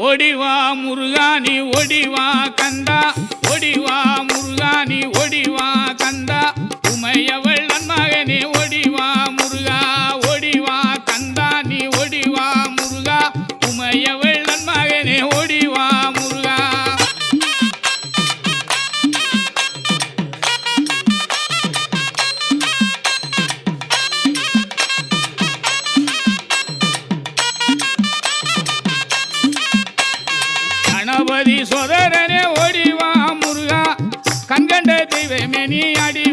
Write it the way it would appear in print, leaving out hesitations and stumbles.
ஓடிவா முருகானி ஓடிவா கந்தா ஓடிவா முருகானி ஓடிவா கந்தா உமையவள் நன்மகனே ஓடிவா முருகா ஓடிவா கந்தா நீ ஓடிவா முருகா உமையவள் நன்மகனே ஓடிவா முருகா கணபதி சோதரனே ஓடிவா முருகா கண்கண்ட தெய்வமே நீ அடி